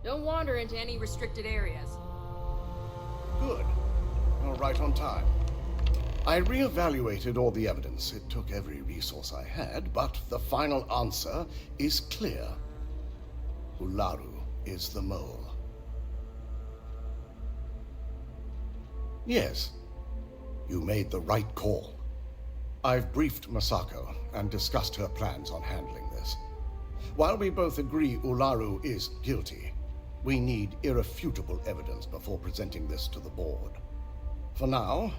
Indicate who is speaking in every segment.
Speaker 1: Don't wander into any restricted areas.
Speaker 2: Good. You're right on time. I reevaluated all the evidence. It took every resource I had, but the final answer is clear. Ularu is the mole. Yes, you made the right call. I've briefed Masako and discussed her plans on handling this. While we both agree Ularu is guilty, we need irrefutable evidence before presenting this to the board. For now,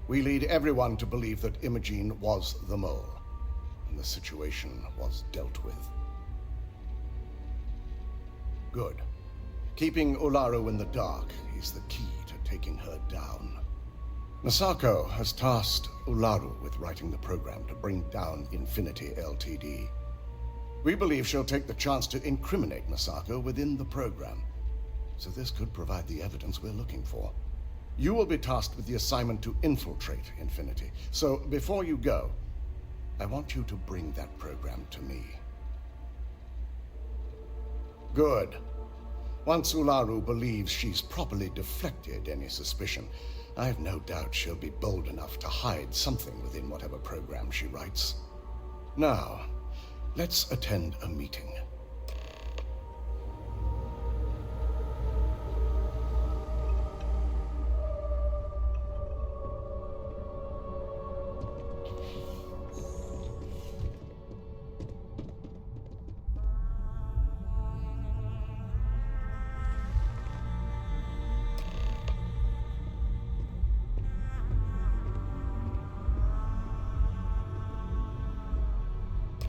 Speaker 2: we lead everyone to believe that Imogene was the mole, and the situation was dealt with. Good. Keeping Ularu in the dark is the key to taking her down. Masako has tasked Ularu with writing the program to bring down Infinity Ltd. We believe she'll take the chance to incriminate Masako within the program, so this could provide the evidence we're looking for. You will be tasked with the assignment to infiltrate Infinity, so before you go, I want you to bring that program to me. Good. Once Ularu believes she's properly deflected any suspicion, I have no doubt she'll be bold enough to hide something within whatever program she writes. Now, let's attend a meeting.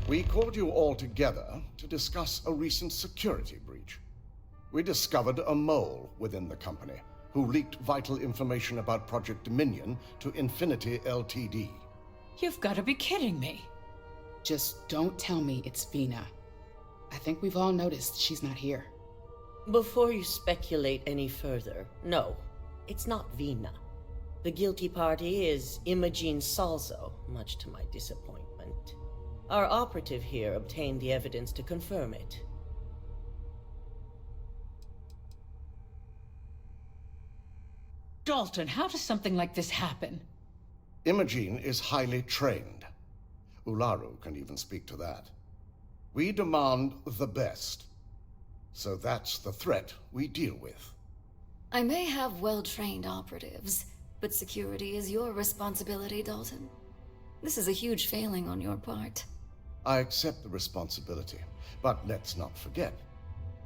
Speaker 2: We called you all together to discuss a recent security breach. We discovered a mole within the company who leaked vital information about Project Dominion to Infinity Ltd.
Speaker 3: You've got to be kidding me.
Speaker 4: Just don't tell me it's Vina. I think we've all noticed she's not here.
Speaker 5: Before you speculate any further, no, it's not Vina. The guilty party is Imogene Salzo, much to my disappointment. Our operative here obtained the evidence to confirm it.
Speaker 3: Dalton, how does something like this happen?
Speaker 2: Imogene is highly trained. Ularu can even speak to that. We demand the best. So that's the threat we deal with.
Speaker 6: I may have well-trained operatives, but security is your responsibility, Dalton. This is a huge failing on your part.
Speaker 2: I accept the responsibility, but let's not forget,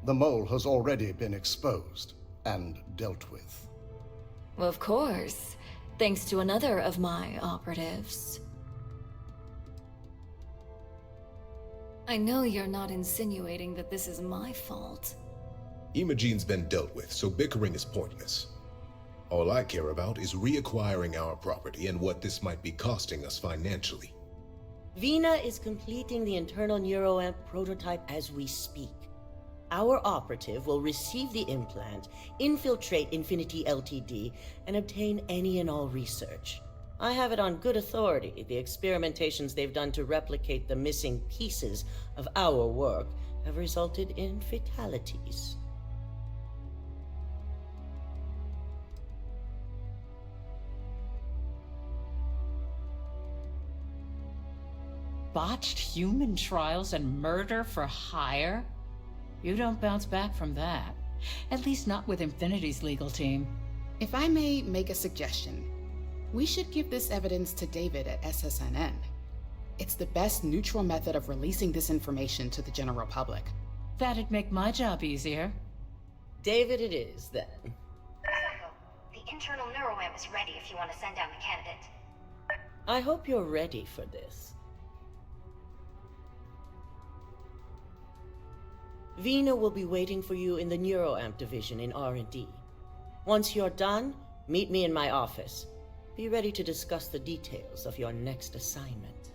Speaker 2: the mole has already been exposed and dealt with.
Speaker 6: Well, of course, thanks to another of my operatives. I know you're not insinuating that this is my fault.
Speaker 7: Imogene's been dealt with, so bickering is pointless. All I care about is reacquiring our property and what this might be costing us financially.
Speaker 5: Vina is completing the internal neuroamp prototype as we speak. Our operative will receive the implant, infiltrate Infinity Ltd, and obtain any and all research. I have it on good authority. The experimentations they've done to replicate the missing pieces of our work have resulted in fatalities.
Speaker 3: Botched human trials and murder for hire? You don't bounce back from that. At least not with Infinity's legal team.
Speaker 4: If I may make a suggestion, we should give this evidence to David at SSNN. It's the best neutral method of releasing this information to the general public.
Speaker 3: That'd make my job easier.
Speaker 5: David it is, then.
Speaker 8: Masako, the internal neuroamp is ready if you want to send down the candidate.
Speaker 5: I hope you're ready for this. Vina will be waiting for you in the neuroamp division in R&D. Once you're done, meet me in my office. Be ready to discuss the details of your next assignment.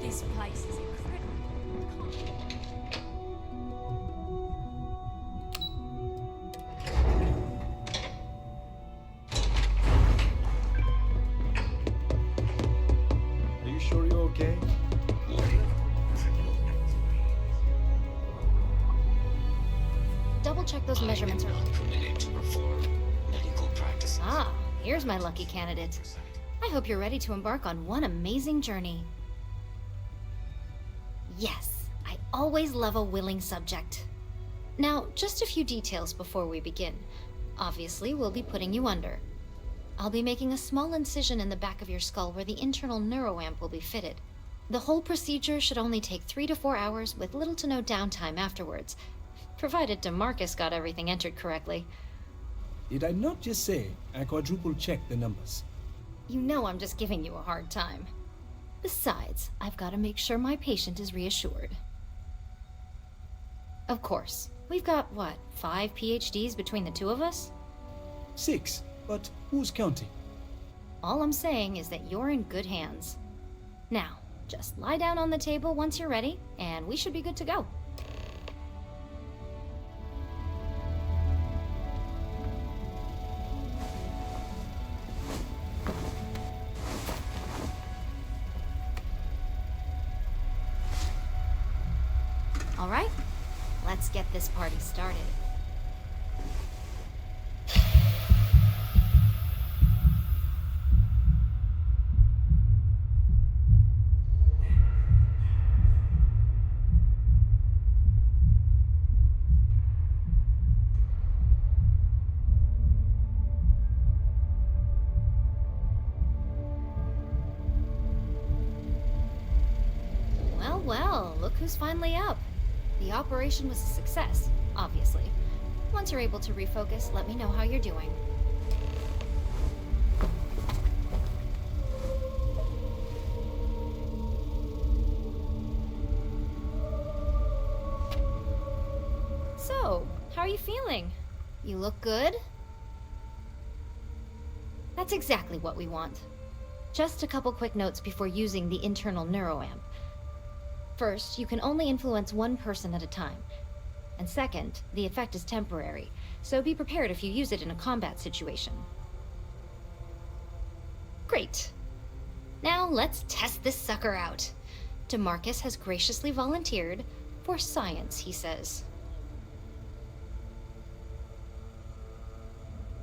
Speaker 1: This place is incredible.
Speaker 9: double-check those measurements are...
Speaker 10: Not permitted to perform medical practices.
Speaker 9: Ah, here's my lucky candidate. I hope you're ready to embark on one amazing journey. Yes, I always love a willing subject. Now, just a few details before we begin. Obviously, we'll be putting you under. I'll be making a small incision in the back of your skull where the internal neuroamp will be fitted. The whole procedure should only take 3 to 4 hours with little to no downtime afterwards, provided DeMarcus got everything entered correctly.
Speaker 11: Did I not just say I quadruple-checked the numbers?
Speaker 9: You know I'm just giving you a hard time. Besides, I've got to make sure my patient is reassured. Of course, we've got, what, 5 PhDs between the two of us?
Speaker 11: 6, but who's counting?
Speaker 9: All I'm saying is that you're in good hands. Now, just lie down on the table once you're ready, and we should be good to go. All right, let's get this party started. Well, look who's finally up. The operation was a success, obviously. Once you're able to refocus, let me know how you're doing. So, how are you feeling? You look good? That's exactly what we want. Just a couple quick notes before using the internal neuroamp. First, you can only influence one person at a time. And second, the effect is temporary, so be prepared if you use it in a combat situation. Great. Now let's test this sucker out. DeMarcus has graciously volunteered for science, he says.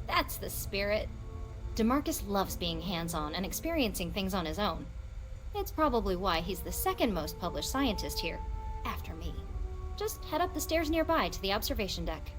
Speaker 9: That's the spirit. DeMarcus loves being hands-on and experiencing things on his own. It's probably why he's the second most published scientist here, after me. Just head up the stairs nearby to the observation deck.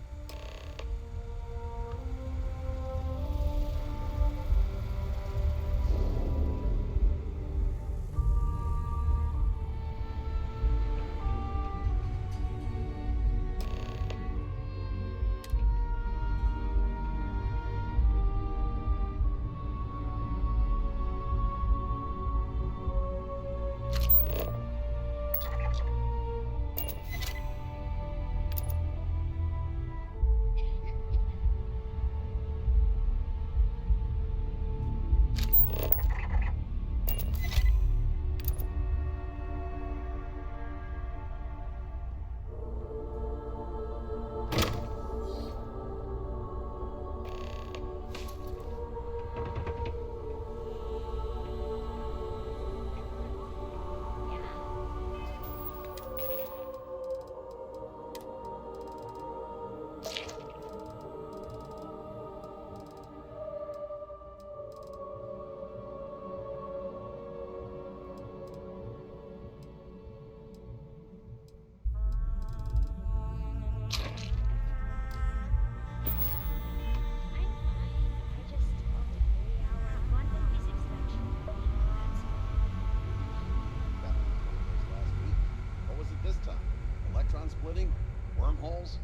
Speaker 2: Splitting? Wormholes?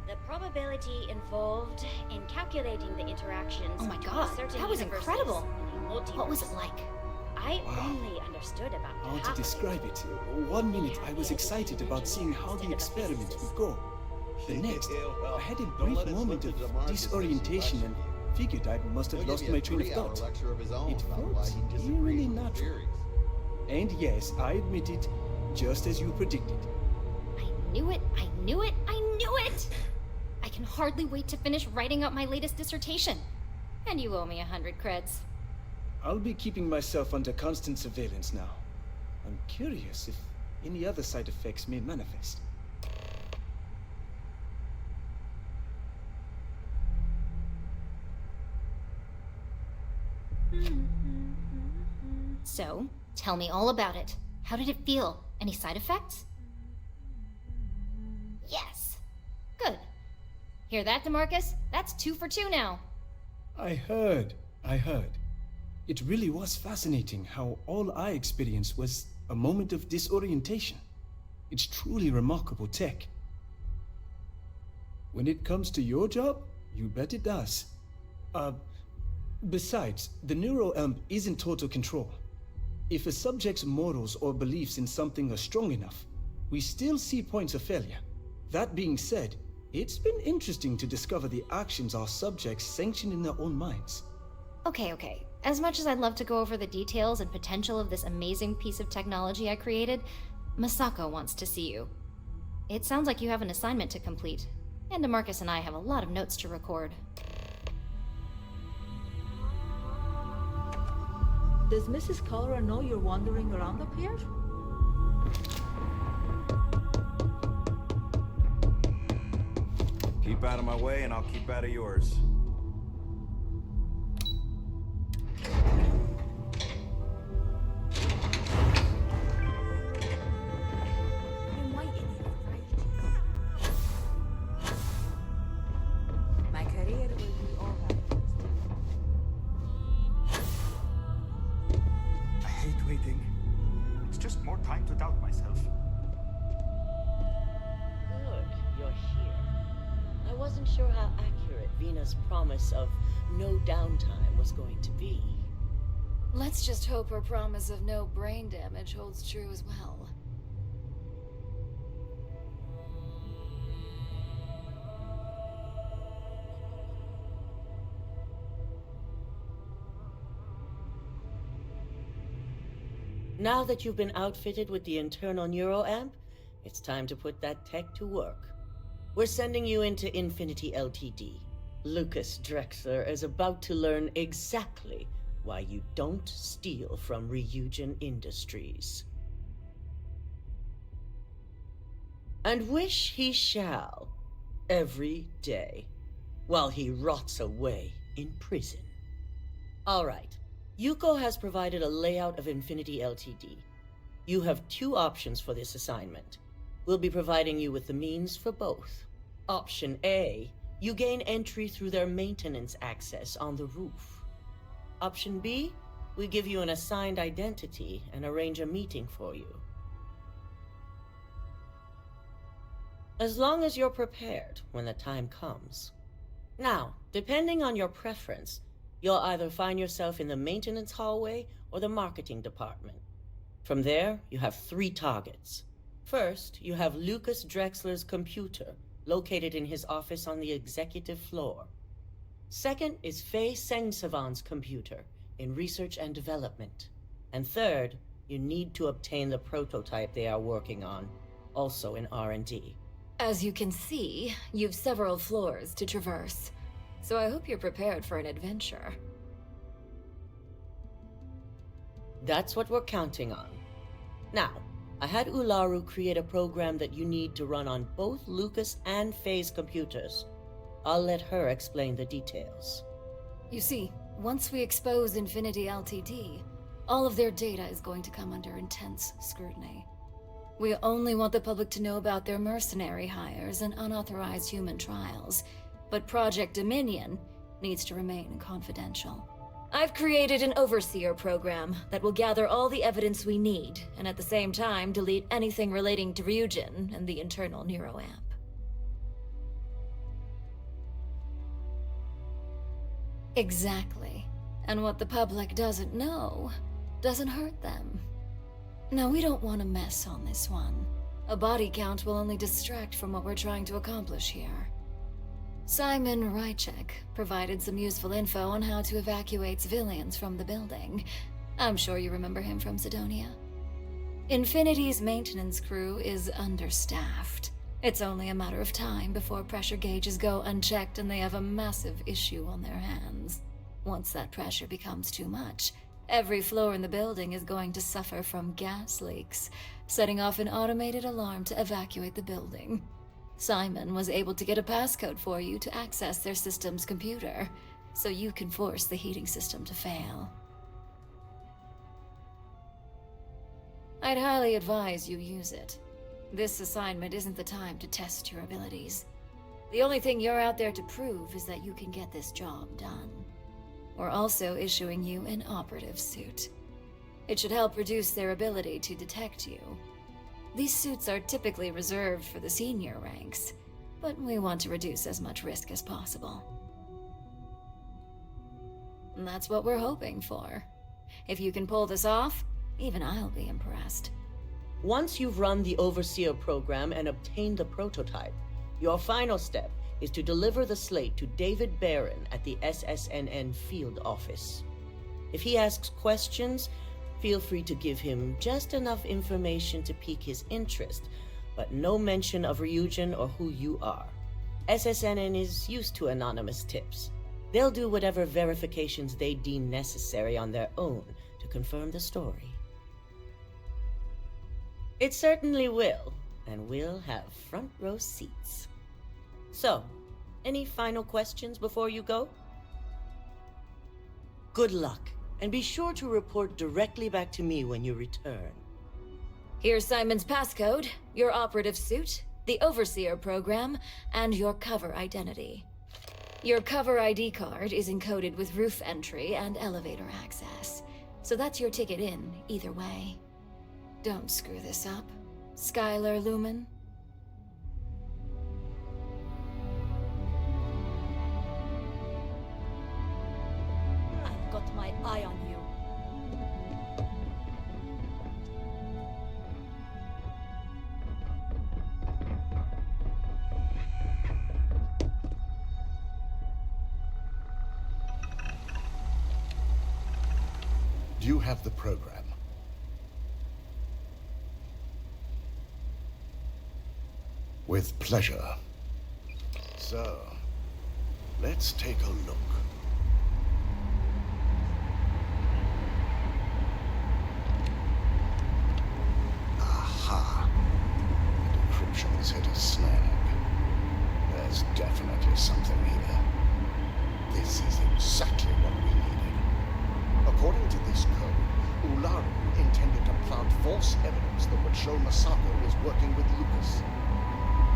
Speaker 12: The probability involved in calculating the interactions
Speaker 9: Oh my
Speaker 12: between
Speaker 9: god,
Speaker 12: certain
Speaker 9: that was
Speaker 12: universes
Speaker 9: incredible!
Speaker 12: in a multiverse.
Speaker 9: What was it like?
Speaker 12: I
Speaker 11: Wow.
Speaker 12: only understood about
Speaker 11: How
Speaker 12: half
Speaker 11: to
Speaker 12: of it.
Speaker 11: describe it? 1 minute I was excited about seeing how the experiment would go. The next, I had a brief moment of disorientation and figured I must have lost my train of thought. It felt eerily natural. And yes, I admit it, just as you predicted.
Speaker 9: I knew it, I knew it, I knew it! I can hardly wait to finish writing up my latest dissertation. And you owe me 100 creds.
Speaker 11: I'll be keeping myself under constant surveillance now. I'm curious if any other side effects may manifest.
Speaker 9: So, tell me all about it. How did it feel? Any side effects? Yes. Good. Hear that, DeMarcus? That's 2 for 2 now.
Speaker 11: I heard. It really was fascinating how all I experienced was a moment of disorientation. It's truly remarkable tech. When it comes to your job, you bet it does. Besides, the neuroamp is in total control. If a subject's morals or beliefs in something are strong enough, we still see points of failure. That being said, it's been interesting to discover the actions our subjects sanction in their own minds.
Speaker 9: Okay. As much as I'd love to go over the details and potential of this amazing piece of technology I created, Masako wants to see you. It sounds like you have an assignment to complete, and DeMarcus and I have a lot of notes to record.
Speaker 13: Does Mrs. Cholera know you're wandering around up here?
Speaker 14: Keep out of my way and I'll keep out of yours.
Speaker 13: My career will be over.
Speaker 15: I hate waiting. It's just more time to doubt myself.
Speaker 5: Good, you're here. I wasn't sure how accurate Vina's promise of no downtime was going to be.
Speaker 6: Let's just hope her promise of no brain damage holds true as well.
Speaker 5: Now that you've been outfitted with the internal neuroamp, it's time to put that tech to work. We're sending you into Infinity Ltd. Lucas Drexler is about to learn exactly why you don't steal from Ryujin Industries. And wish he shall, every day, while he rots away in prison. All right. Yuko has provided a layout of Infinity Ltd. You have 2 options for this assignment. We'll be providing you with the means for both. Option A, you gain entry through their maintenance access on the roof. Option B, we give you an assigned identity and arrange a meeting for you. As long as you're prepared when the time comes. Now, depending on your preference, you'll either find yourself in the maintenance hallway or the marketing department. From there, you have 3 targets. First, you have Lucas Drexler's computer, located in his office on the executive floor. Second is Faye Sengsavan's computer, in research and development. And third, you need to obtain the prototype they are working on, also in R&D.
Speaker 6: As you can see, you've several floors to traverse. So I hope you're prepared for an adventure.
Speaker 5: That's what we're counting on. Now, I had Ularu create a program that you need to run on both Lucas and Faye's computers. I'll let her explain the details.
Speaker 6: You see, once we expose Infinity Ltd, all of their data is going to come under intense scrutiny. We only want the public to know about their mercenary hires and unauthorized human trials, but Project Dominion needs to remain confidential. I've created an overseer program that will gather all the evidence we need, and at the same time delete anything relating to Ryujin and the internal neuroamp. Exactly. And what the public doesn't know doesn't hurt them. Now, we don't want to mess on this one. A body count will only distract from what we're trying to accomplish here. Simon Ryujin provided some useful info on how to evacuate civilians from the building. I'm sure you remember him from Sidonia. Infinity's maintenance crew is understaffed. It's only a matter of time before pressure gauges go unchecked and they have a massive issue on their hands. Once that pressure becomes too much, every floor in the building is going to suffer from gas leaks, setting off an automated alarm to evacuate the building. Simon was able to get a passcode for you to access their system's computer, so you can force the heating system to fail. I'd highly advise you use it. This assignment isn't the time to test your abilities. The only thing you're out there to prove is that you can get this job done. We're also issuing you an operative suit. It should help reduce their ability to detect you. These suits are typically reserved for the senior ranks, but we want to reduce as much risk as possible. And that's what we're hoping for. If you can pull this off, even I'll be impressed.
Speaker 5: Once you've run the Overseer program and obtained the prototype, your final step is to deliver the slate to David Barron at the SSNN field office. If he asks questions, feel free to give him just enough information to pique his interest, but no mention of Ryujin or who you are. SSNN is used to anonymous tips. They'll do whatever verifications they deem necessary on their own to confirm the story. It certainly will, and we'll have front row seats. So, any final questions before you go? Good luck, and be sure to report directly back to me when you return.
Speaker 6: Here's Simon's passcode, your operative suit, the Overseer program, and your cover identity. Your cover ID card is encoded with roof entry and elevator access, so that's your ticket in, either way. Don't screw this up, Skylar Lumen.
Speaker 13: I've got my eye on you.
Speaker 2: Do you have the program? With pleasure. So, let's take a look. Aha! The decryption's hit a snag. There's definitely something here. This is exactly what we needed. According to this code, Ularu intended to plant false evidence that would show Masako is working with Lucas.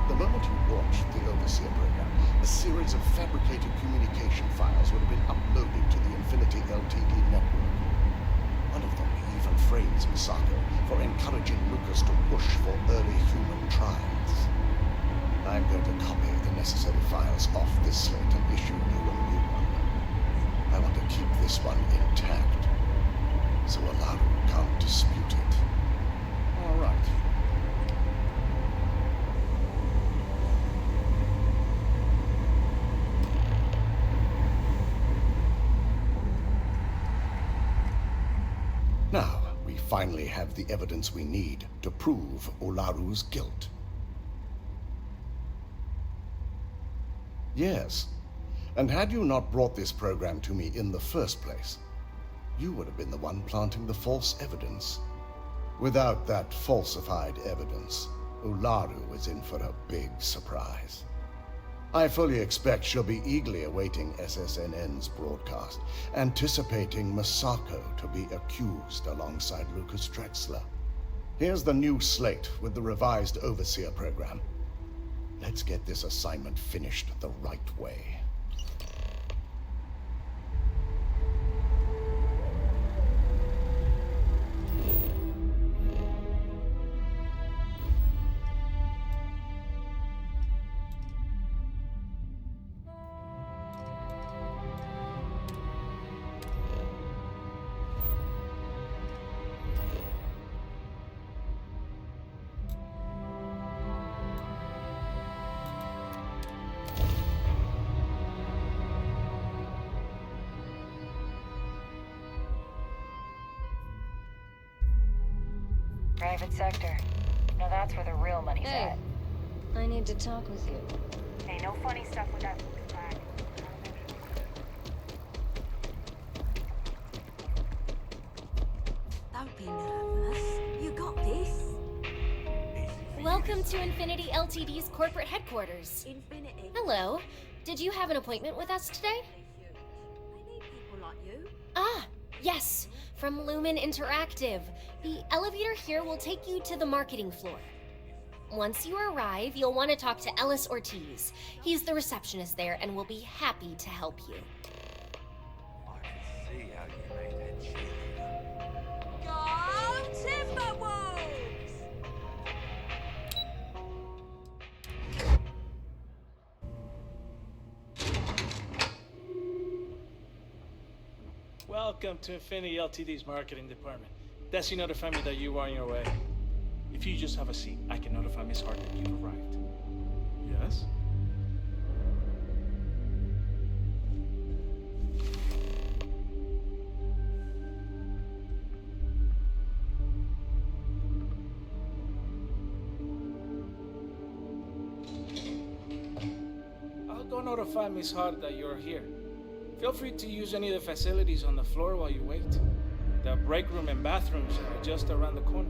Speaker 2: The moment you launched the Overseer program, a series of fabricated communication files would have been uploaded to the Infinity LTD network. One of them even frames Masako for encouraging Lucas to push for early human trials. I'm going to copy the necessary files off this slate and issue you a new one. I want to keep this one intact, so Ularu can't dispute it. All right. Now, we finally have the evidence we need to prove Ularu's guilt. Yes, and had you not brought this program to me in the first place, you would have been the one planting the false evidence. Without that falsified evidence, Ularu is in for a big surprise. I fully expect she'll be eagerly awaiting SSNN's broadcast, anticipating Masako to be accused alongside Lucas Drexler. Here's the new slate with the revised Overseer program. Let's get this assignment finished the right way.
Speaker 16: Private sector. Now that's where the real money's
Speaker 6: Hey,
Speaker 16: at.
Speaker 6: I need to talk with you.
Speaker 8: Hey, no funny stuff with that flag.
Speaker 1: Don't be nervous. You got this.
Speaker 9: Welcome to Infinity Ltd's corporate headquarters.
Speaker 1: Infinity.
Speaker 9: Hello. Did you have an appointment with us today?
Speaker 1: I need people like you.
Speaker 9: Ah,
Speaker 17: Yes, from Lumen Interactive. The elevator here will take you to the marketing floor. Once you arrive, you'll want to talk to Ellis Ortiz. He's the receptionist there and will be happy to help you.
Speaker 15: I can see how you made that cheerleader.
Speaker 1: Go Timberwolves!
Speaker 18: Welcome to Infinity Ltd's marketing department. Desi notified me that you are on your way. If you just have a seat, I can notify Miss Hart that you've arrived. Yes? I'll go notify Miss Hart that you're here. Feel free to use any of the facilities on the floor while you wait. The break room and bathrooms are just around the corner.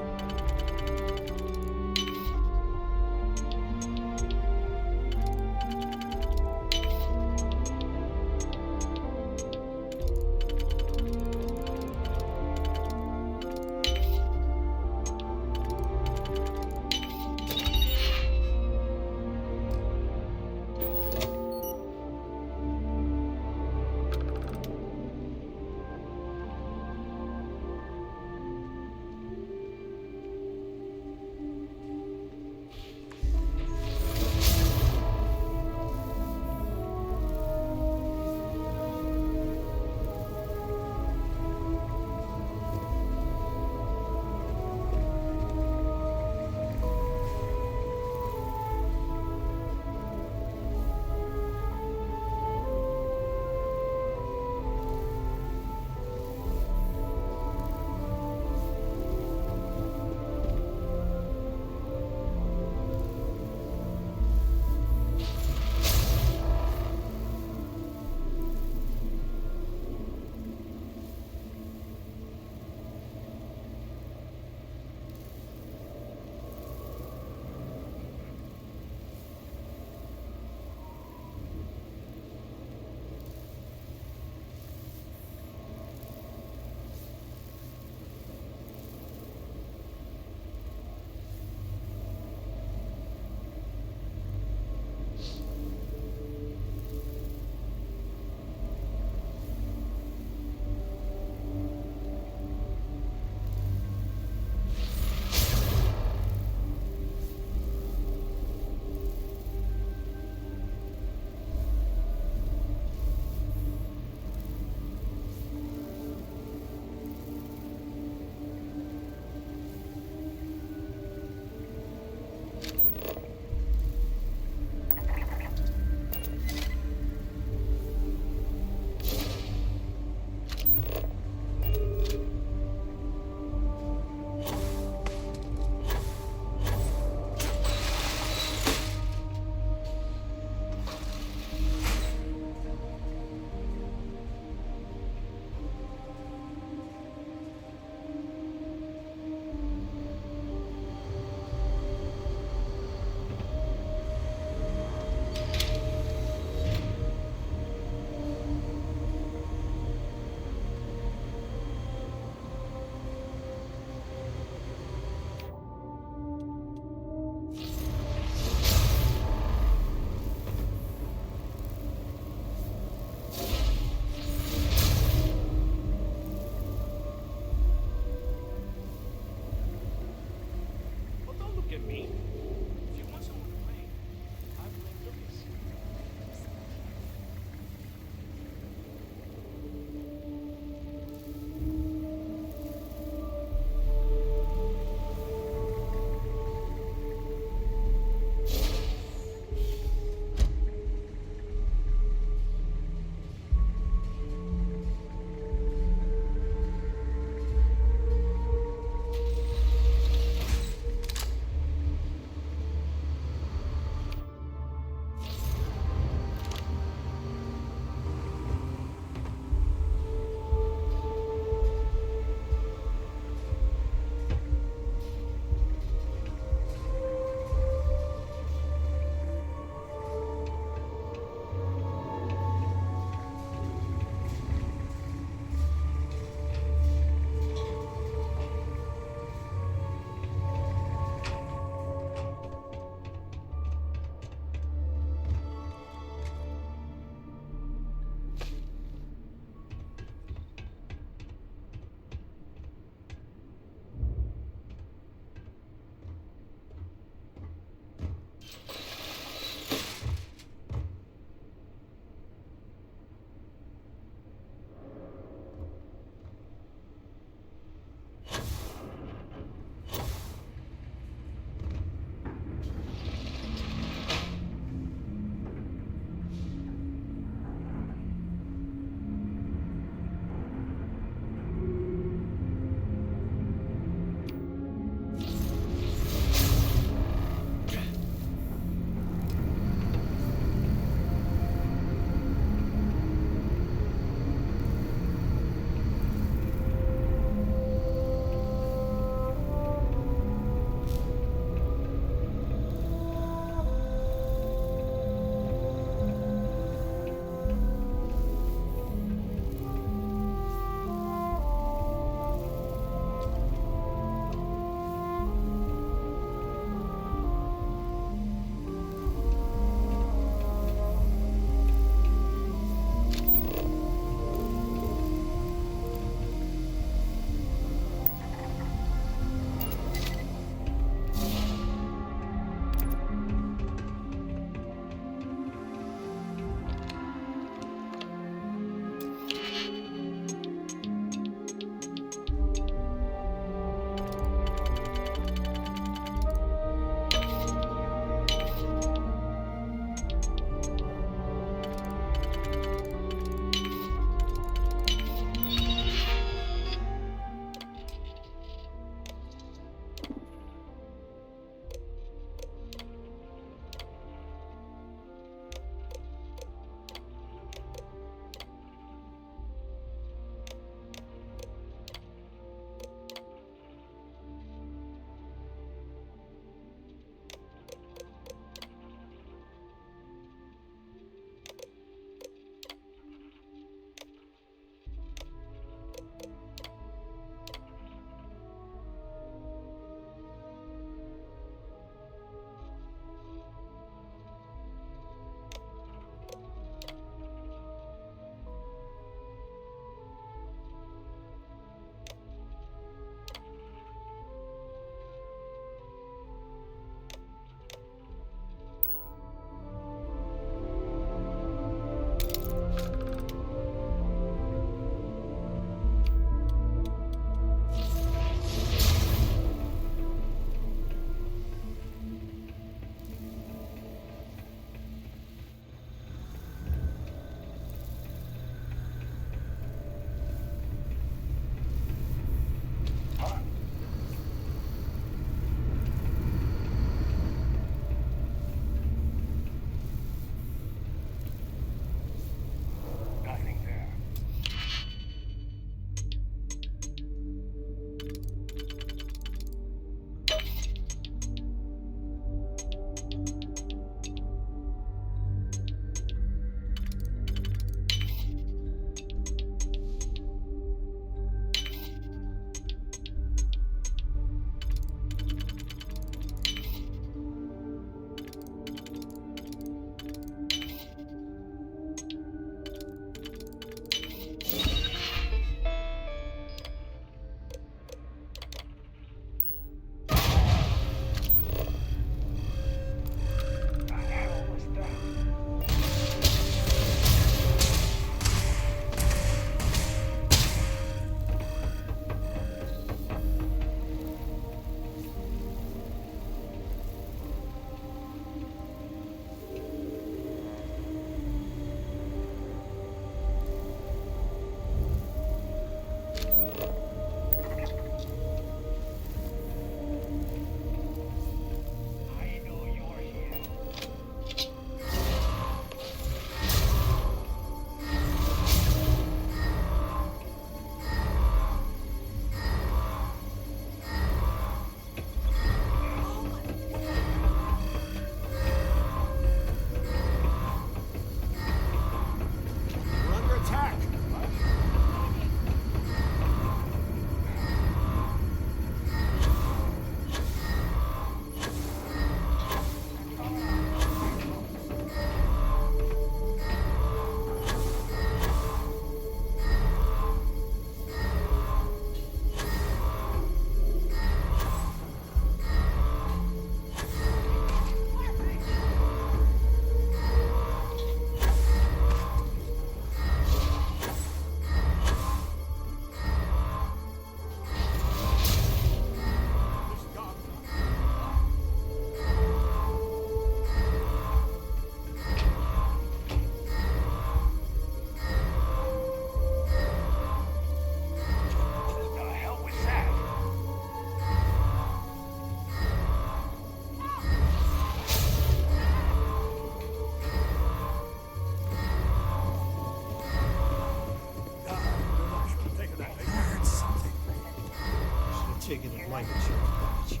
Speaker 15: life insurance package.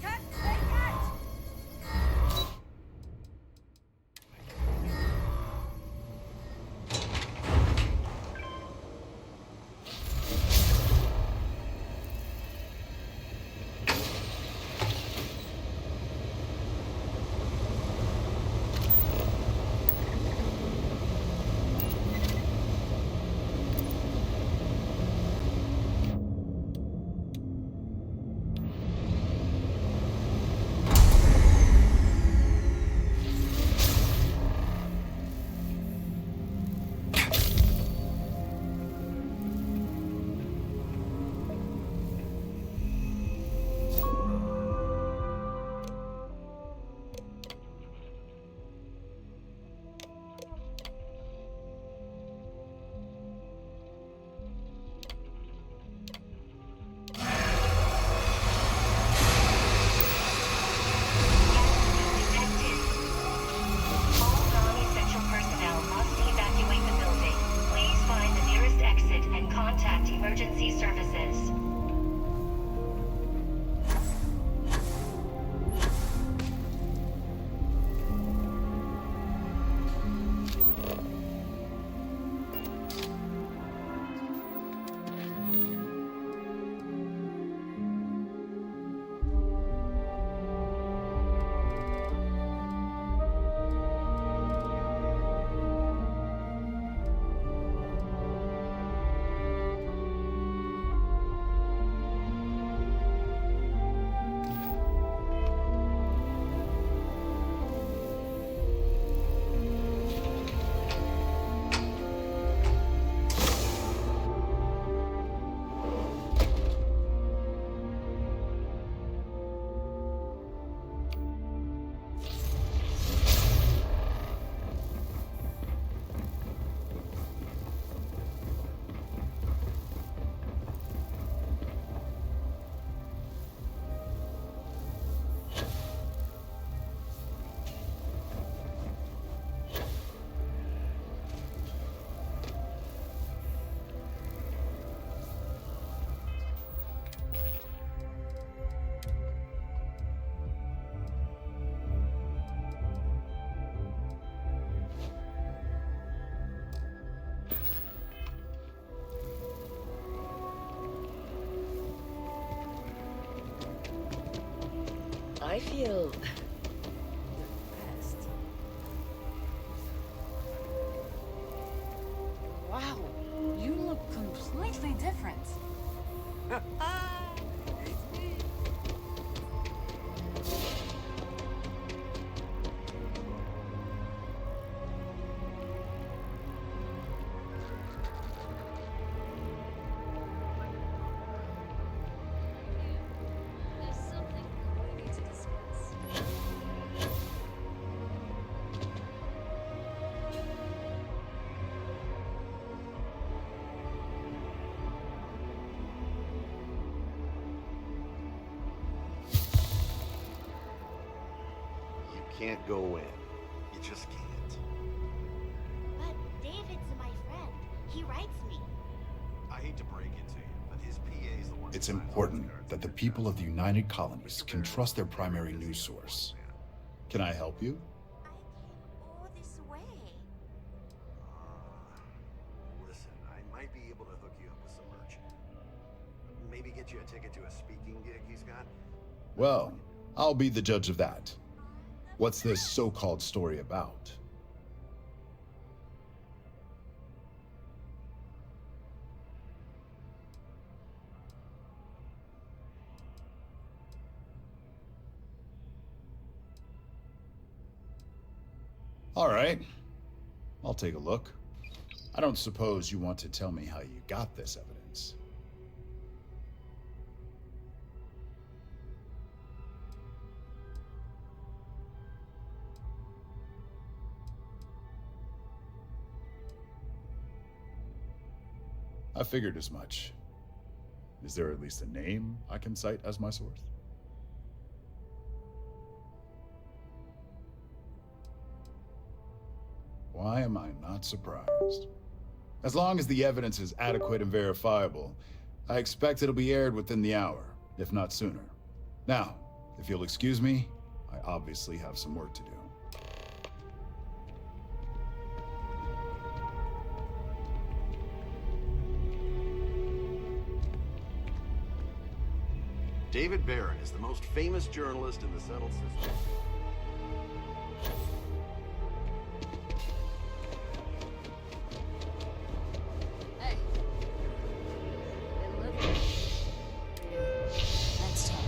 Speaker 1: Cut! Hey, cut!
Speaker 8: Emergency services.
Speaker 5: I feel...
Speaker 1: Wow, you look completely different.
Speaker 6: There's something we need to discuss.
Speaker 19: You can't go in. You just can't.
Speaker 12: But David's my friend. He writes me.
Speaker 19: I hate to break it to you, but his PA is the one.
Speaker 20: It's important that the people of the United Colonies can trust their primary news source. Can I help you?
Speaker 12: I came all this way.
Speaker 19: Listen, I might be able to hook you up with some merch. Maybe get you a ticket to a speaking gig he's got.
Speaker 20: Well, I'll be the judge of that. What's this so-called story about? All right, I'll take a look. I don't suppose you want to tell me how you got this evidence. I figured as much. Is there at least a name I can cite as my source? Why am I not surprised? As long as the evidence is adequate and verifiable, I expect it'll be aired within the hour, if not sooner. Now, if you'll excuse me, I obviously have some work to do.
Speaker 19: David Barron is the most famous journalist in the settled system.
Speaker 6: Hey.
Speaker 3: Next time.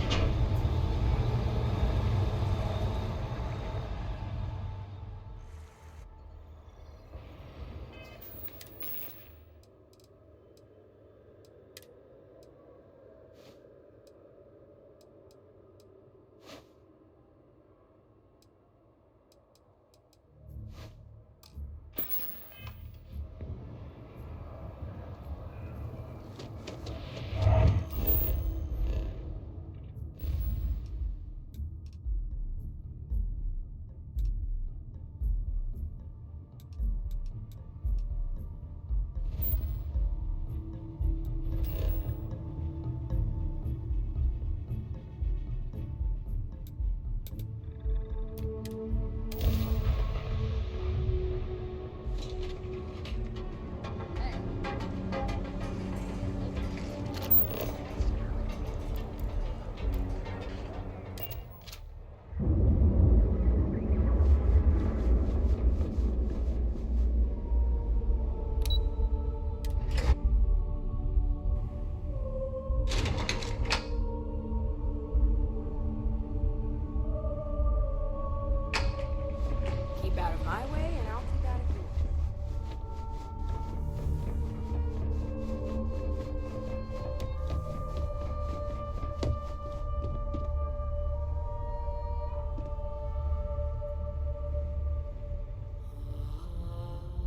Speaker 13: Keep out of my way, and I'll keep out of yours.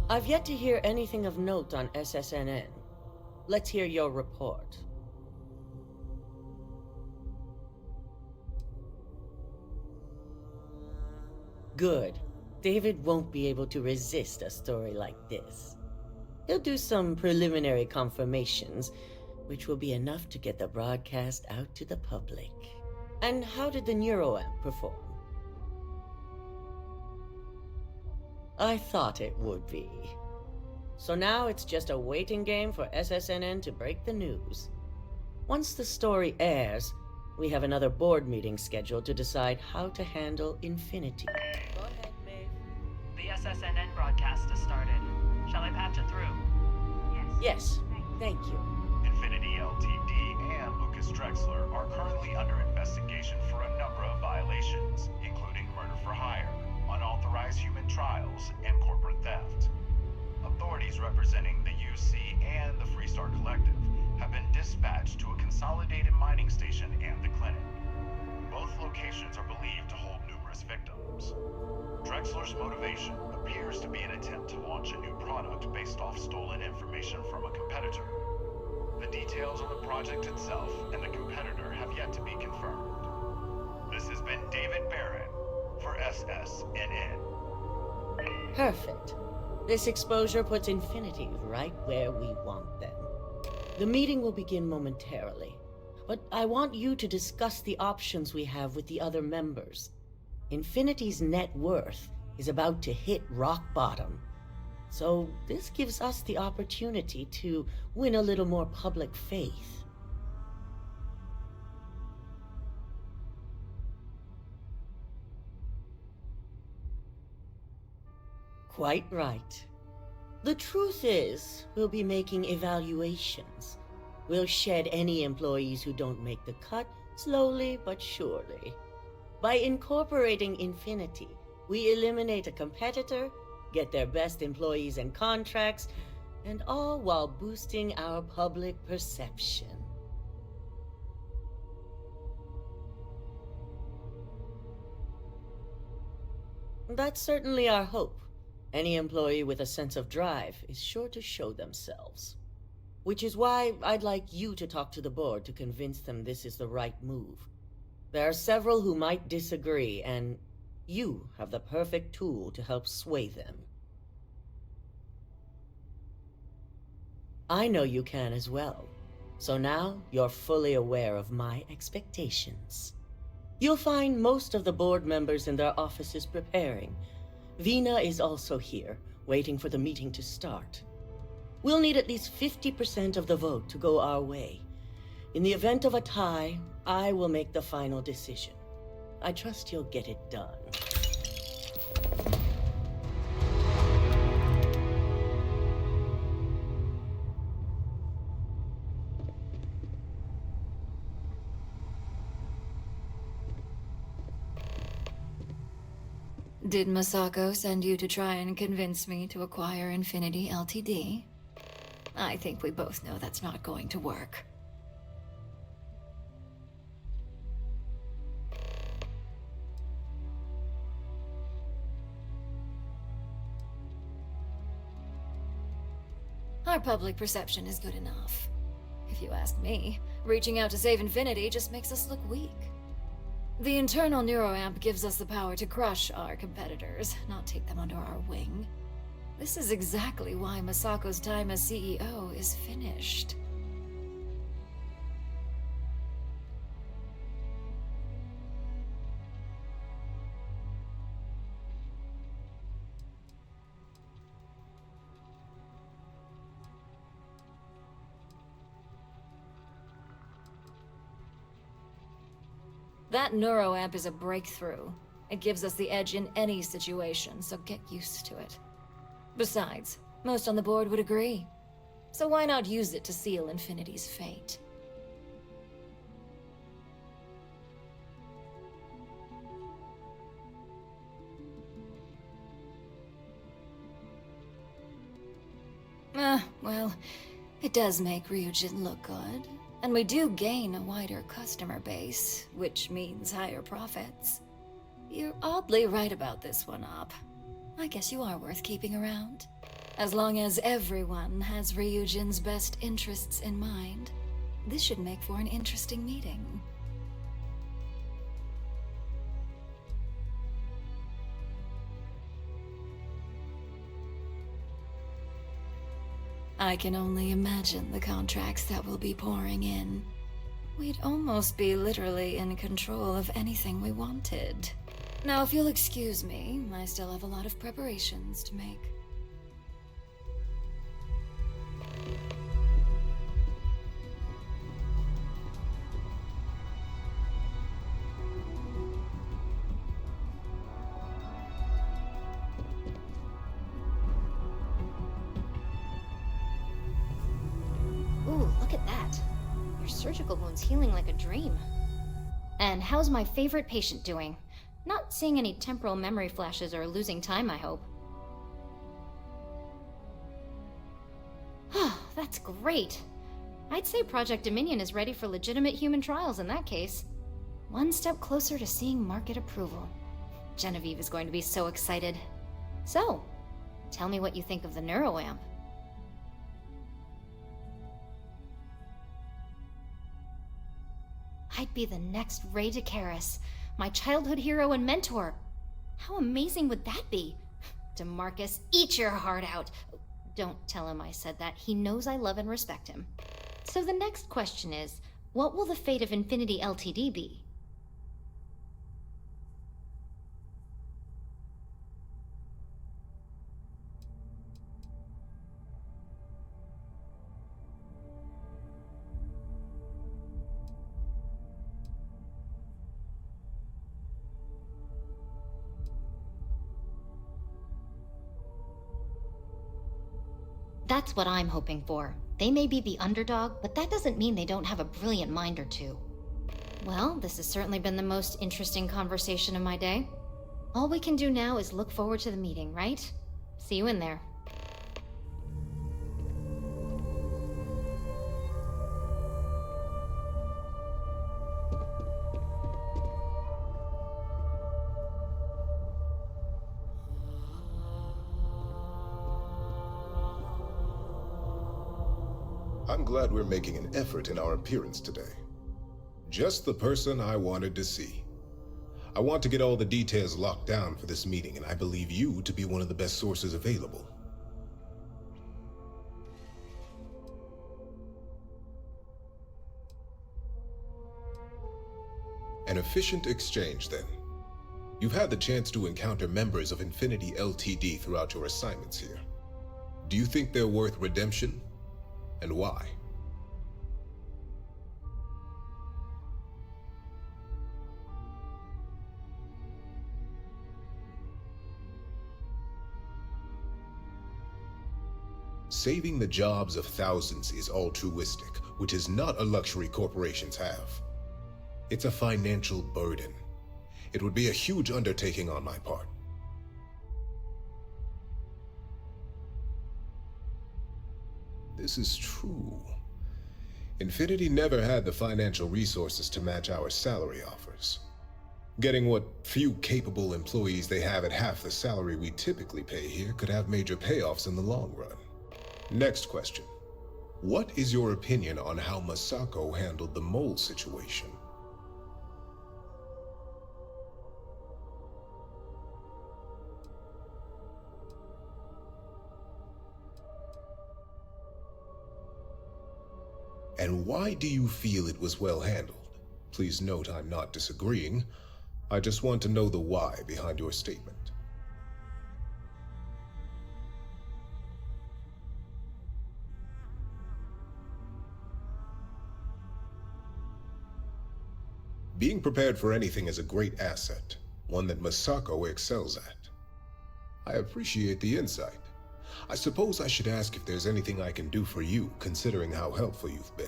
Speaker 5: I've yet to hear anything of note on SSNN. Let's hear your report. Good. David won't be able to resist a story like this. He'll do some preliminary confirmations, which will be enough to get the broadcast out to the public. And how did the neuroamp perform? I thought it would be. So now it's just a waiting game for SSNN to break the news. Once the story airs, we have another board meeting scheduled to decide how to handle Infinity. Go ahead, Maeve.
Speaker 16: The SSNN broadcast has started. Shall I patch it through?
Speaker 5: Yes, thank you.
Speaker 21: Infinity LTD and Lucas Drexler are currently under investigation for a number of violations, including murder for hire, unauthorized human trials, and corporate theft. Authorities representing the UC and the Freestar Collective have been dispatched to a consolidated mining station and the clinic. Both locations are believed to hold numerous victims. Drexler's motivation appears to be an attempt to launch a new product based off stolen information from a competitor. The details on the project itself and the competitor have yet to be confirmed. This has been David Barron for SSNN.
Speaker 5: Perfect. This exposure puts Infinity right where we want them. The meeting will begin momentarily, but I want you to discuss the options we have with the other members. Infinity's net worth is about to hit rock bottom, so this gives us the opportunity to win a little more public faith. Quite right. The truth is, we'll be making evaluations. We'll shed any employees who don't make the cut, slowly but surely. By incorporating Infinity, we eliminate a competitor, get their best employees and contracts, and all while boosting our public perception. That's certainly our hope. Any employee with a sense of drive is sure to show themselves. Which is why I'd like you to talk to the board to convince them this is the right move. There are several who might disagree, and you have the perfect tool to help sway them. I know you can as well. So now you're fully aware of my expectations. You'll find most of the board members in their offices preparing. Vina is also here, waiting for the meeting to start. We'll need at least 50% of the vote to go our way. In the event of a tie, I will make the final decision. I trust you'll get it done.
Speaker 6: Did Masako send you to try and convince me to acquire Infinity Ltd? I think we both know that's not going to work. Our public perception is good enough. If you ask me, reaching out to save Infinity just makes us look weak. The internal neuroamp gives us the power to crush our competitors, not take them under our wing. This is exactly why Masako's time as CEO is finished. That neuroamp is a breakthrough. It gives us the edge in any situation, so get used to it. Besides, most on the board would agree. So why not use it to seal Infinity's fate? Well, it does make Ryujin look good. And we do gain a wider customer base, which means higher profits. You're oddly right about this one, Op. I guess you are worth keeping around. As long as everyone has Ryujin's best interests in mind, this should make for an interesting meeting. I can only imagine the contracts that will be pouring in. We'd almost be literally in control of anything we wanted. Now, if you'll excuse me, I still have a lot of preparations to make.
Speaker 9: Look at that. Your surgical wound's healing like a dream. And how's my favorite patient doing? Not seeing any temporal memory flashes or losing time, I hope. That's great. I'd say Project Dominion is ready for legitimate human trials in that case. One step closer to seeing market approval. Genevieve is going to be so excited. So, tell me what you think of the neuroamp. I'd be the next Ray DeCaris, my childhood hero and mentor. How amazing would that be? DeMarcus, eat your heart out. Don't tell him I said that. He knows I love and respect him. So the next question is, what will the fate of Infinity Ltd be? That's what I'm hoping for. They may be the underdog, but that doesn't mean they don't have a brilliant mind or two. Well, this has certainly been the most interesting conversation of my day. All we can do now is look forward to the meeting, right? See you in there.
Speaker 7: I'm glad we're making an effort in our appearance today. Just the person I wanted to see. I want to get all the details locked down for this meeting, and I believe you to be one of the best sources available. efficient exchange, then. You've had the chance to encounter members of Infinity LTD throughout your assignments here. Do you think they're worth redemption? And why? Saving the jobs of thousands is altruistic, which is not a luxury corporations have. It's a financial burden. It would be a huge undertaking on my part. This is true. Infinity never had the financial resources to match our salary offers. Getting what few capable employees they have at half the salary we typically pay here could have major payoffs in the long run. Next question. What is your opinion on how Masako handled the mole situation? And why do you feel it was well handled? Please note I'm not disagreeing. I just want to know the why behind your statement. Being prepared for anything is a great asset, one that Masako excels at. I appreciate the insight. I suppose I should ask if there's anything I can do for you, considering how helpful you've been.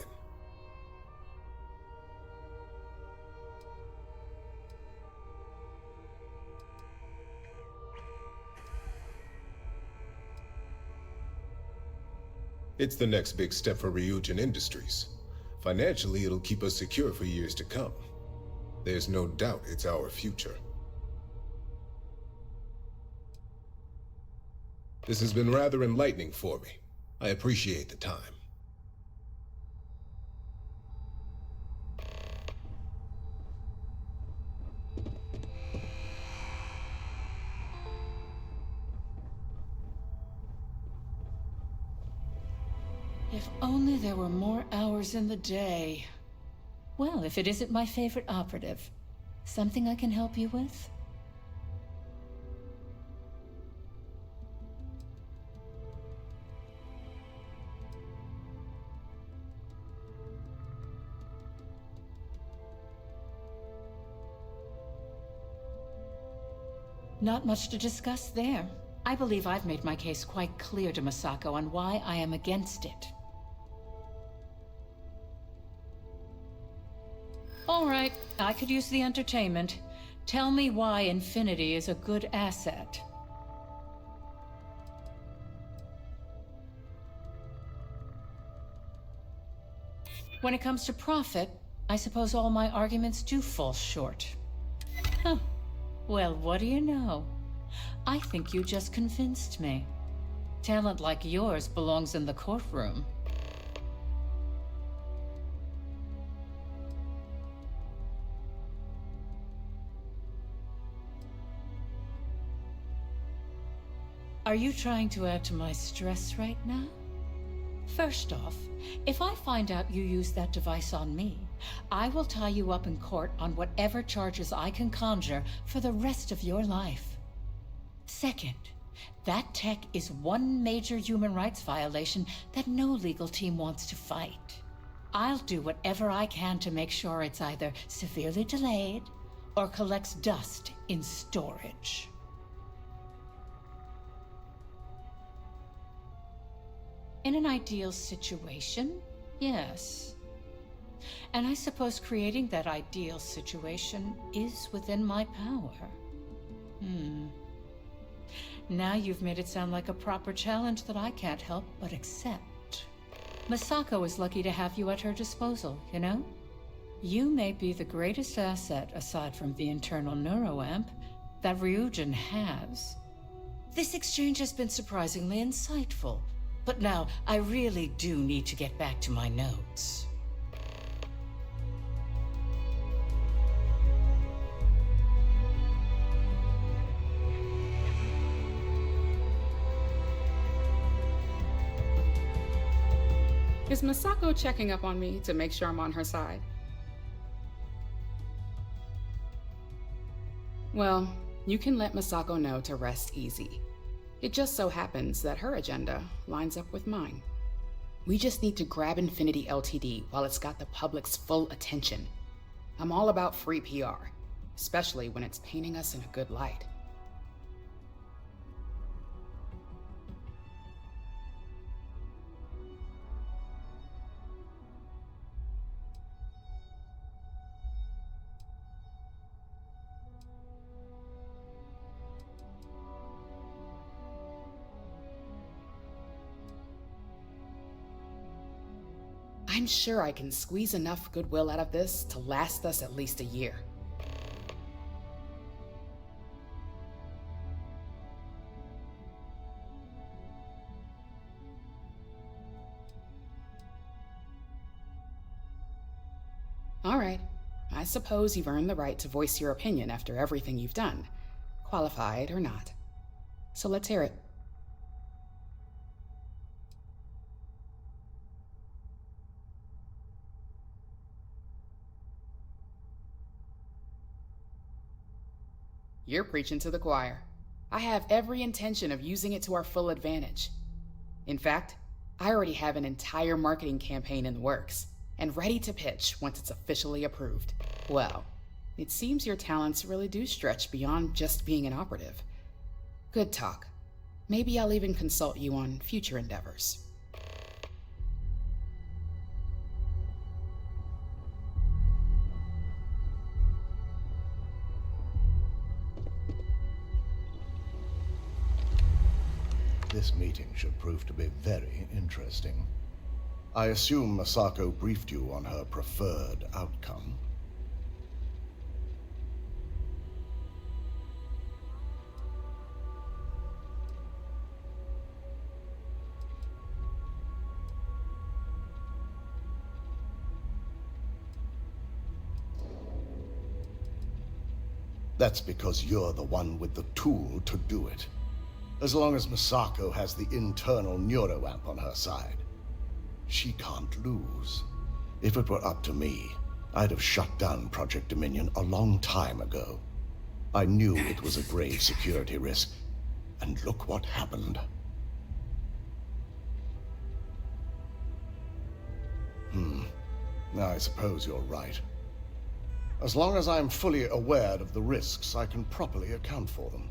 Speaker 7: It's the next big step for Ryujin Industries. Financially, it'll keep us secure for years to come. There's no doubt it's our future. This has been rather enlightening for me. I appreciate the time.
Speaker 3: If only there were more hours in the day. Well, if it isn't my favorite operative, something I can help you with? Not much to discuss there. I believe I've made my case quite clear to Masako on why I am against it. All right, I could use the entertainment. Tell me why Infinity is a good asset. When it comes to profit, I suppose all my arguments do fall short. Huh. Well, what do you know? I think you just convinced me. Talent like yours belongs in the courtroom. Are you trying to add to my stress right now? First off, if I find out you used that device on me, I will tie you up in court on whatever charges I can conjure for the rest of your life. Second, that tech is one major human rights violation that no legal team wants to fight. I'll do whatever I can to make sure it's either severely delayed or collects dust in storage. In an ideal situation, yes. And I suppose creating that ideal situation is within my power. Now you've made it sound like a proper challenge that I can't help but accept. Masako is lucky to have you at her disposal, you know? You may be the greatest asset, aside from the internal neuroamp, that Ryujin has. This exchange has been surprisingly insightful. But now, I really do need to get back to my notes.
Speaker 4: Is Masako checking up on me to make sure I'm on her side? Well, you can let Masako know to rest easy. It just so happens that her agenda lines up with mine. We just need to grab Infinity Ltd while it's got the public's full attention. I'm all about free PR, especially when it's painting us in a good light. I'm sure I can squeeze enough goodwill out of this to last us at least a year. All right, I suppose you've earned the right to voice your opinion after everything you've done, qualified or not. So let's hear it. You're preaching to the choir. I have every intention of using it to our full advantage. In fact, I already have an entire marketing campaign in the works, and ready to pitch once it's officially approved. Well, it seems your talents really do stretch beyond just being an operative. Good talk. Maybe I'll even consult you on future endeavors.
Speaker 2: This meeting should prove to be very interesting. I assume Masako briefed you on her preferred outcome. That's because you're the one with the tool to do it. As long as Masako has the internal neuroamp on her side, she can't lose. If it were up to me, I'd have shut down Project Dominion a long time ago. I knew it was a grave security risk, and look what happened. I suppose you're right. As long as I'm fully aware of the risks, I can properly account for them.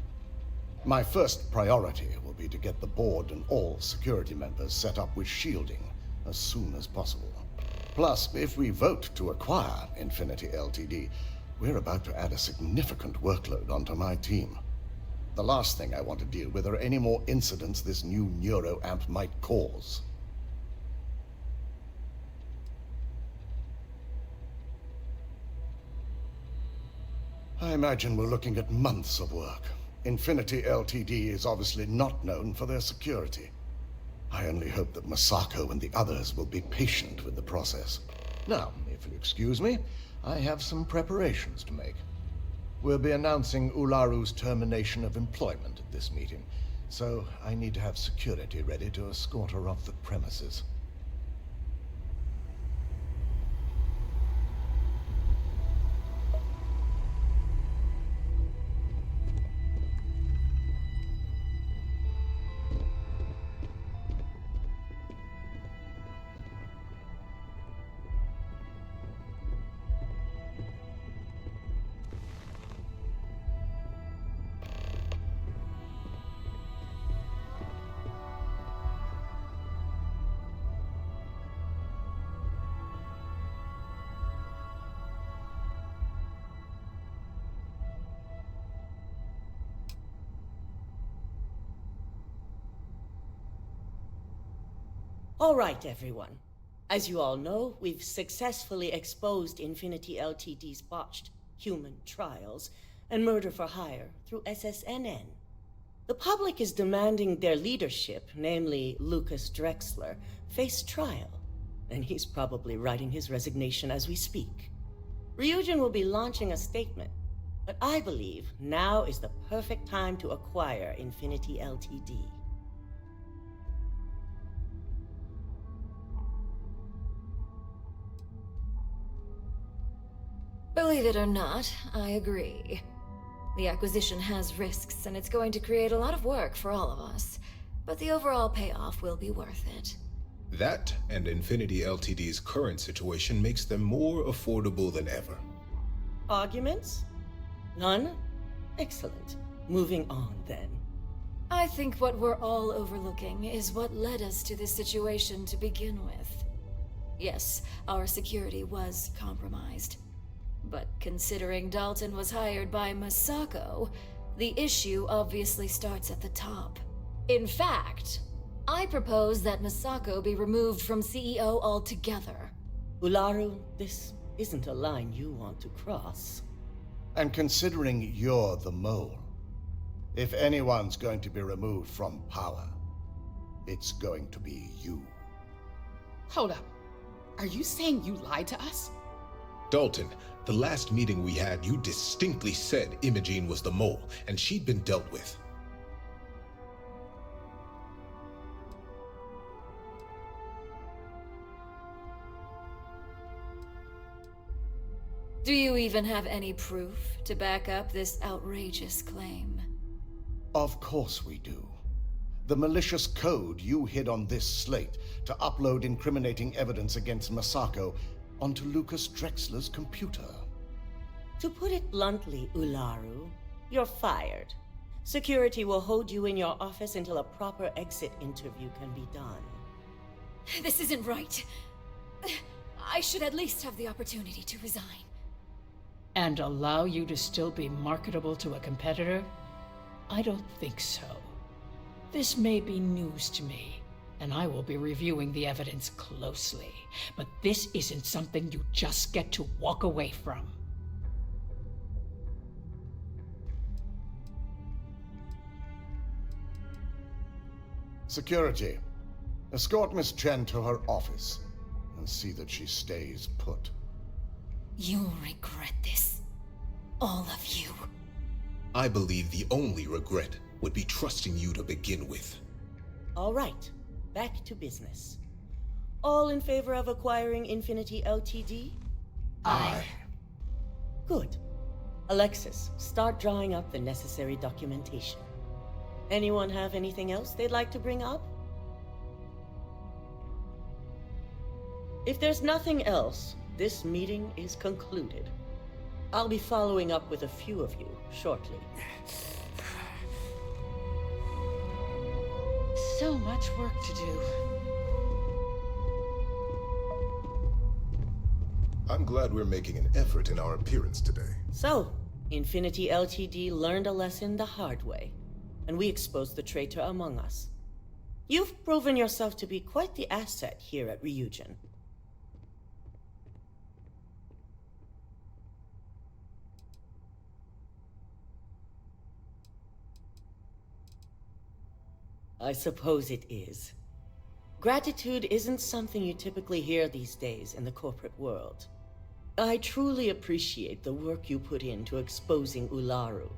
Speaker 2: My first priority will be to get the board and all security members set up with shielding as soon as possible. Plus, if we vote to acquire Infinity Ltd, we're about to add a significant workload onto my team. The last thing I want to deal with are any more incidents this new neuroamp might cause. I imagine we're looking at months of work. Infinity Ltd is obviously not known for their security. I only hope that Masako and the others will be patient with the process. Now, if you'll excuse me, I have some preparations to make. We'll be announcing Ularu's termination of employment at this meeting, so I need to have security ready to escort her off the premises.
Speaker 5: All right, everyone. As you all know, we've successfully exposed Infinity Ltd's botched human trials and murder for hire through SSNN. The public is demanding their leadership, namely Lucas Drexler, face trial, and he's probably writing his resignation as we speak. Ryujin will be launching a statement, but I believe now is the perfect time to acquire Infinity Ltd.
Speaker 6: Believe it or not, I agree. The acquisition has risks, and it's going to create a lot of work for all of us. But the overall payoff will be worth it.
Speaker 7: That and Infinity Ltd's current situation makes them more affordable than ever.
Speaker 5: Arguments? None? Excellent. Moving on, then.
Speaker 6: I think what we're all overlooking is what led us to this situation to begin with. Yes, our security was compromised. But considering Dalton was hired by Masako, the issue obviously starts at the top. In fact, I propose that Masako be removed from CEO altogether.
Speaker 5: Ularu, this isn't a line you want to cross.
Speaker 2: And considering you're the mole, if anyone's going to be removed from power, it's going to be you.
Speaker 4: Hold up. Are you saying you lied to us?
Speaker 7: Dalton, the last meeting we had, you distinctly said Imogene was the mole, and she'd been dealt with.
Speaker 6: Do you even have any proof to back up this outrageous claim?
Speaker 2: Of course we do. The malicious code you hid on this slate to upload incriminating evidence against Masako onto Lucas Drexler's computer.
Speaker 5: To put it bluntly, Ularu, you're fired. Security will hold you in your office until a proper exit interview can be done.
Speaker 6: This isn't right. I should at least have the opportunity to resign.
Speaker 3: And allow you to still be marketable to a competitor? I don't think so. This may be news to me, and I will be reviewing the evidence closely. But this isn't something you just get to walk away from.
Speaker 2: Security, escort Miss Chen to her office and see that she stays put.
Speaker 6: You'll regret this. All of you.
Speaker 7: I believe the only regret would be trusting you to begin with.
Speaker 5: All right, back to business. All in favor of acquiring Infinity Ltd?
Speaker 2: Aye.
Speaker 5: Good. Alexis, start drawing up the necessary documentation. Anyone have anything else they'd like to bring up? If there's nothing else, this meeting is concluded. I'll be following up with a few of you shortly.
Speaker 3: So much work to do.
Speaker 7: I'm glad we're making an effort in our appearance today.
Speaker 5: So, Infinity Ltd learned a lesson the hard way, and we exposed the traitor among us. You've proven yourself to be quite the asset here at Ryujin. I suppose it is. Gratitude isn't something you typically hear these days in the corporate world. I truly appreciate the work you put into exposing Ularu.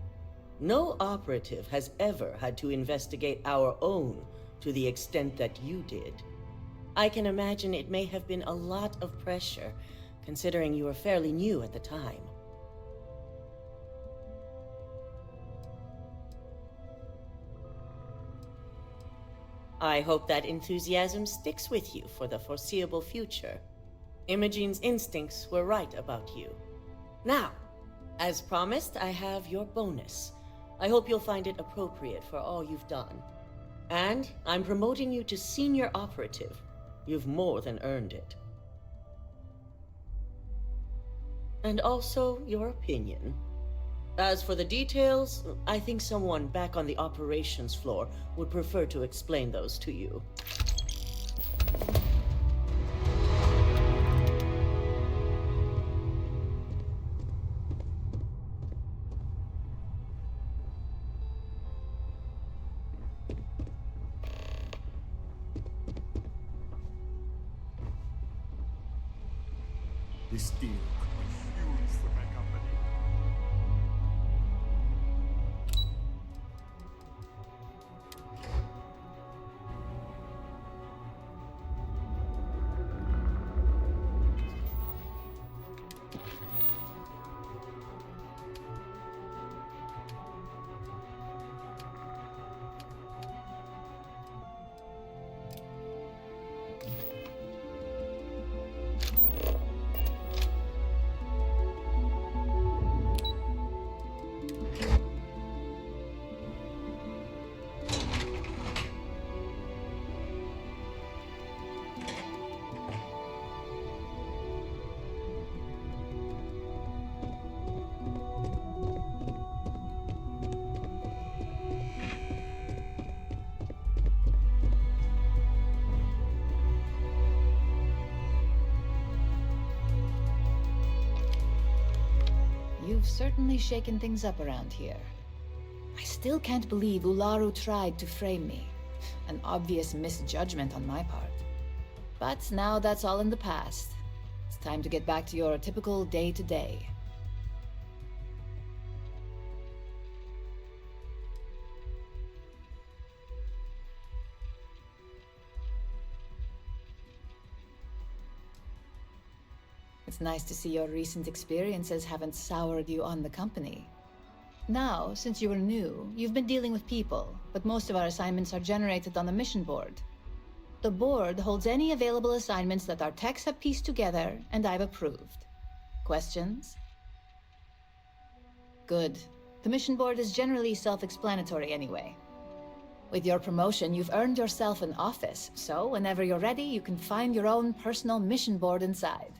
Speaker 5: No operative has ever had to investigate our own to the extent that you did. I can imagine it may have been a lot of pressure, considering you were fairly new at the time. I hope that enthusiasm sticks with you for the foreseeable future. Imogene's instincts were right about you. Now, as promised, I have your bonus. I hope you'll find it appropriate for all you've done. And I'm promoting you to senior operative. You've more than earned it. And also your opinion. As for the details, I think someone back on the operations floor would prefer to explain those to you.
Speaker 10: This deal could be huge for my company.
Speaker 3: You've certainly shaken things up around here. I still can't believe Ularu tried to frame me. An obvious misjudgment on my part. But now that's all in the past. It's time to get back to your typical day-to-day. It's nice to see your recent experiences haven't soured you on the company. Now, since you were new, you've been dealing with people, but most of our assignments are generated on the mission board. The board holds any available assignments that our techs have pieced together, and I've approved. Questions? Good. The mission board is generally self-explanatory anyway. With your promotion, you've earned yourself an office, so whenever you're ready, you can find your own personal mission board inside.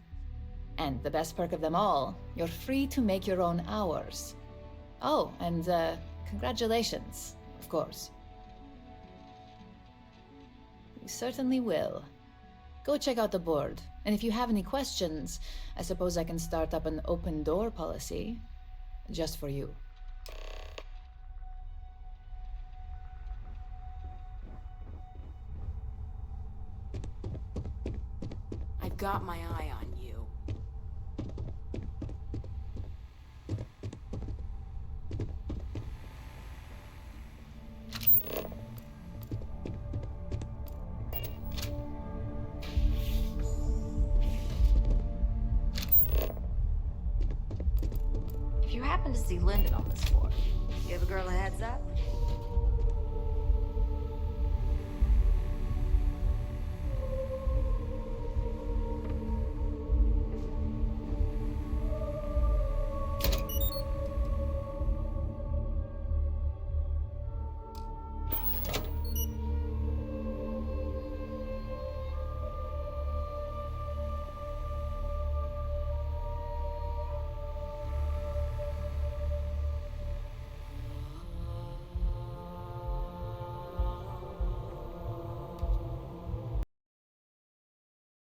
Speaker 3: And the best perk of them all, you're free to make your own hours. Oh, and congratulations, of course. You certainly will. Go check out the board, and if you have any questions, I suppose I can start up an open door policy. Just for you.
Speaker 11: I've got my eye on you.
Speaker 22: If you happen to see Lyndon on this floor,